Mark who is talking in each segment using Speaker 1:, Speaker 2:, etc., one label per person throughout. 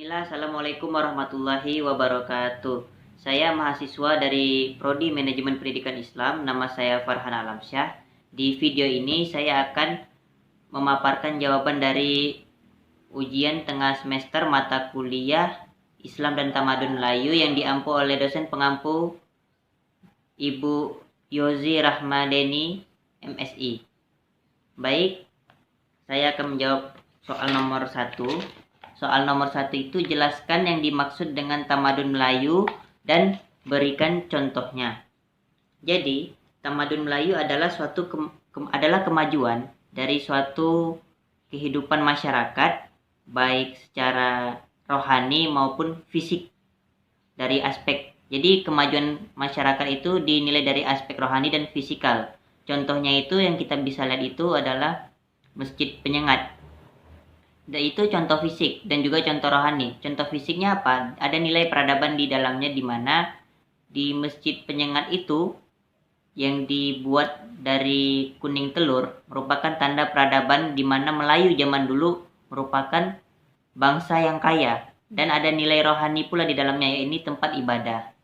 Speaker 1: Bismillah, Assalamualaikum warahmatullahi wabarakatuh. Saya mahasiswa dari Prodi Manajemen Pendidikan Islam, nama saya Farhan Alamsyah. Di video ini saya akan memaparkan jawaban dari ujian tengah semester mata kuliah Islam dan Tamadun Melayu yang diampu oleh dosen pengampu Ibu Yozi Rahmadeni, MSI. Baik, saya akan menjawab soal nomor 1. Soal nomor 1 itu jelaskan yang dimaksud dengan tamadun Melayu dan berikan contohnya. Jadi, tamadun Melayu adalah adalah kemajuan dari suatu kehidupan masyarakat baik secara rohani maupun fisik dari aspek. Jadi, kemajuan masyarakat itu dinilai dari aspek rohani dan fisikal. Contohnya itu yang kita bisa lihat itu adalah Masjid Penyengat. Itu contoh fisik dan juga contoh rohani. Contoh fisiknya apa? Ada nilai peradaban di dalamnya, di mana di Masjid Penyengat itu yang dibuat dari kuning telur merupakan tanda peradaban, di mana Melayu zaman dulu merupakan bangsa yang kaya dan ada nilai rohani pula di dalamnya, yaitu tempat ibadah.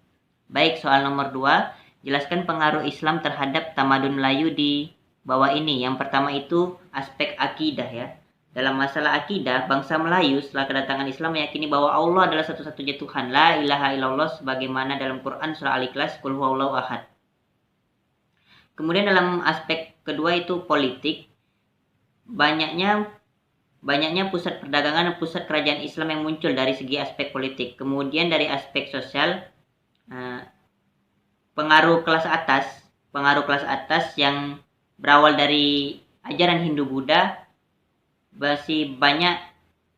Speaker 1: Baik, soal nomor 2, jelaskan pengaruh Islam terhadap tamadun Melayu di bawah ini. Yang pertama itu aspek akidah ya. Dalam masalah akidah, bangsa Melayu setelah kedatangan Islam meyakini bahwa Allah adalah satu-satunya Tuhan, la ilaha illallah, sebagaimana dalam Quran surah Al-Ikhlas, qul huwallahu ahad. Kemudian dalam aspek kedua itu politik, banyaknya pusat perdagangan dan pusat kerajaan Islam yang muncul dari segi aspek politik. Kemudian dari aspek sosial, pengaruh kelas atas yang berawal dari ajaran Hindu-Buddha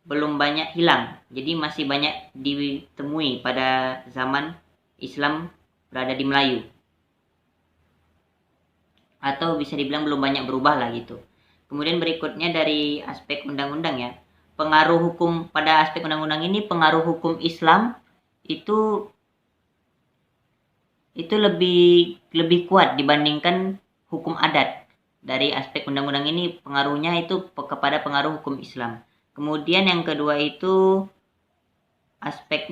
Speaker 1: belum banyak hilang. Jadi masih banyak ditemui pada zaman Islam berada di Melayu. Atau bisa dibilang belum banyak berubah lah gitu. Kemudian berikutnya dari aspek undang-undang ya. Pengaruh hukum pada aspek undang-undang ini, pengaruh hukum Islam itu lebih kuat dibandingkan hukum adat. Dari aspek undang-undang ini pengaruhnya itu kepada pengaruh hukum Islam. Kemudian yang kedua itu aspek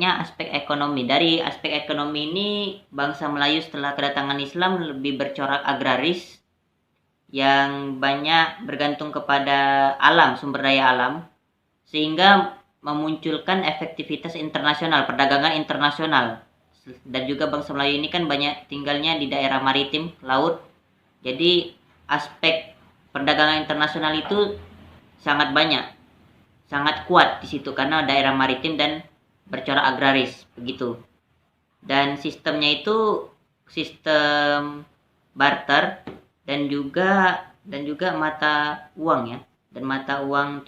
Speaker 1: ekonomi. Dari aspek ekonomi ini, bangsa Melayu setelah kedatangan Islam lebih bercorak agraris yang banyak bergantung kepada alam, sumber daya alam, sehingga memunculkan efektivitas internasional, perdagangan internasional. Dan juga bangsa Melayu ini kan banyak tinggalnya di daerah maritim, laut. Jadi aspek perdagangan internasional itu sangat kuat di situ karena daerah maritim dan bercorak agraris begitu. Dan sistemnya itu sistem barter dan juga mata uang ya, dan mata uang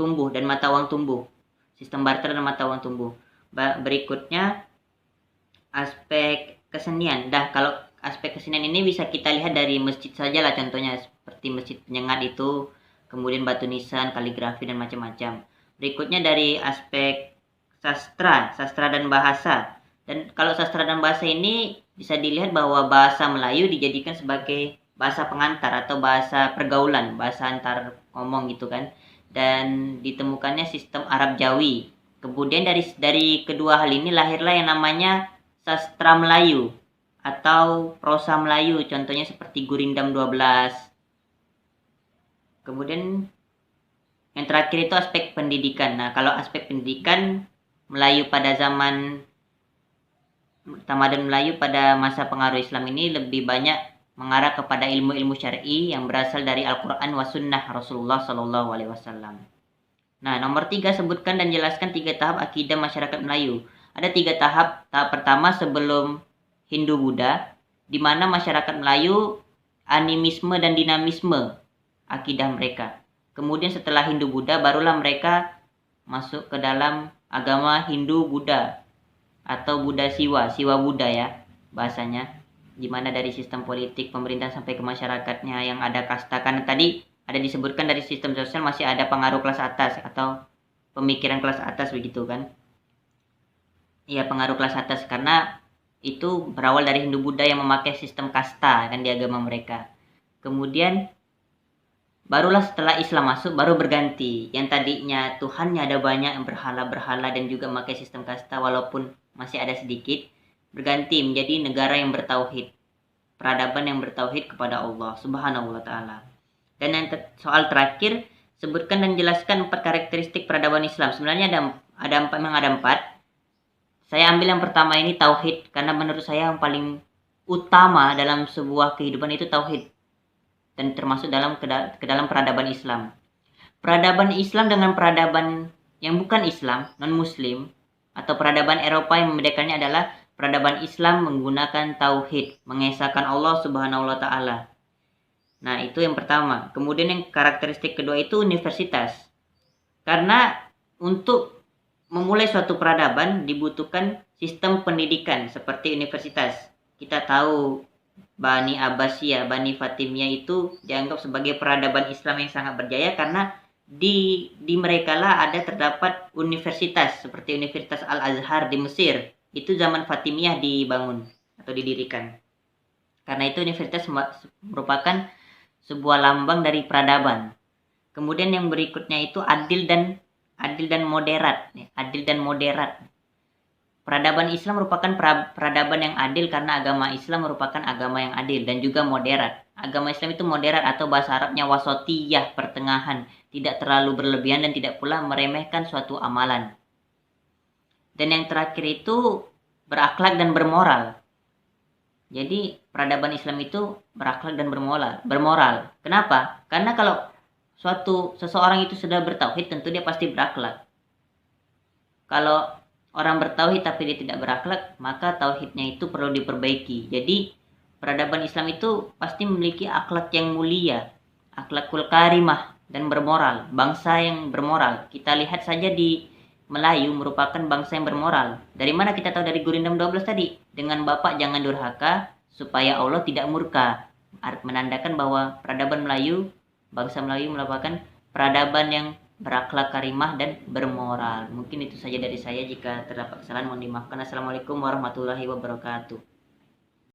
Speaker 1: tumbuh. Sistem barter dan mata uang tumbuh. Berikutnya aspek kesenian. Kalau aspek kesenian ini bisa kita lihat dari masjid saja lah, contohnya seperti Masjid Penyengat itu, kemudian batu nisan, kaligrafi dan macam-macam. Berikutnya dari aspek sastra dan bahasa. Dan kalau sastra dan bahasa ini bisa dilihat bahwa bahasa Melayu dijadikan sebagai bahasa pengantar atau bahasa pergaulan, bahasa antar ngomong gitu kan. Dan ditemukannya sistem Arab Jawi. Kemudian dari kedua hal ini lahirlah yang namanya sastra Melayu atau prosa Melayu, contohnya seperti Gurindam 12. Kemudian yang terakhir itu aspek pendidikan. Nah, kalau aspek pendidikan, Melayu pada zaman tamadun Melayu pada masa pengaruh Islam ini lebih banyak mengarah kepada ilmu-ilmu syar'i yang berasal dari Al-Quran wa sunnah Rasulullah SAW. Nah, nomor 3, sebutkan dan jelaskan 3 tahap akidah masyarakat Melayu. Ada 3 tahap. Tahap pertama sebelum Hindu-Buddha, di mana masyarakat Melayu animisme dan dinamisme akidah mereka. Kemudian setelah Hindu-Buddha, barulah mereka masuk ke dalam agama Hindu-Buddha atau Buddha Siwa Buddha ya bahasanya, di mana dari sistem politik pemerintahan sampai ke masyarakatnya yang ada kasta. Karena tadi ada disebutkan dari sistem sosial masih ada pengaruh kelas atas atau pemikiran kelas atas begitu kan. Iya, pengaruh kelas atas karena itu berawal dari Hindu-Buddha yang memakai sistem kasta kan di agama mereka. Kemudian Barulah setelah Islam masuk baru berganti. Yang tadinya Tuhannya ada banyak yang berhala-berhala dan juga memakai sistem kasta walaupun masih ada sedikit, berganti menjadi negara yang bertauhid. Peradaban yang bertauhid kepada Allah Subhanahu wa taala. Dan yang soal terakhir, sebutkan dan jelaskan 4 karakteristik peradaban Islam. Sebenarnya ada empat. Saya ambil yang pertama ini tauhid karena menurut saya yang paling utama dalam sebuah kehidupan itu tauhid dan termasuk ke dalam peradaban Islam. Peradaban Islam dengan peradaban yang bukan Islam, non-Muslim, atau peradaban Eropa yang membedakannya adalah peradaban Islam menggunakan tauhid, mengesahkan Allah Subhanahu wa taala. Nah, itu yang pertama. Kemudian yang karakteristik kedua itu universitas. Karena untuk memulai suatu peradaban dibutuhkan sistem pendidikan seperti universitas. Kita tahu Bani Abbasiyah, Bani Fatimiyah itu dianggap sebagai peradaban Islam yang sangat berjaya karena di mereka lah terdapat universitas seperti Universitas Al-Azhar di Mesir. Itu zaman Fatimiyah dibangun atau didirikan. Karena itu universitas merupakan sebuah lambang dari peradaban. Kemudian yang berikutnya itu adil dan moderat. Adil dan moderat. Peradaban Islam merupakan peradaban yang adil karena agama Islam merupakan agama yang adil dan juga moderat. Agama Islam itu moderat atau bahasa Arabnya wasatiyah, pertengahan, tidak terlalu berlebihan dan tidak pula meremehkan suatu amalan. Dan yang terakhir itu berakhlak dan bermoral. Jadi peradaban Islam itu berakhlak dan bermoral. Kenapa? Karena kalau seseorang itu sudah bertauhid tentu dia pasti berakhlak. Kalau orang bertauhid tapi dia tidak berakhlak, maka tauhidnya itu perlu diperbaiki. Jadi peradaban Islam itu pasti memiliki akhlak yang mulia, akhlakul karimah dan bermoral, bangsa yang bermoral. Kita lihat saja di Melayu merupakan bangsa yang bermoral. Dari mana kita tahu? Dari Gurindam 12 tadi. Dengan Bapak jangan durhaka supaya Allah tidak murka. Menandakan bahwa peradaban Melayu, bangsa Melayu merupakan peradaban yang berakhlak karimah dan bermoral. Mungkin itu saja dari saya. Jika terdapat kesalahan mohon dimaafkan. Assalamualaikum warahmatullahi wabarakatuh.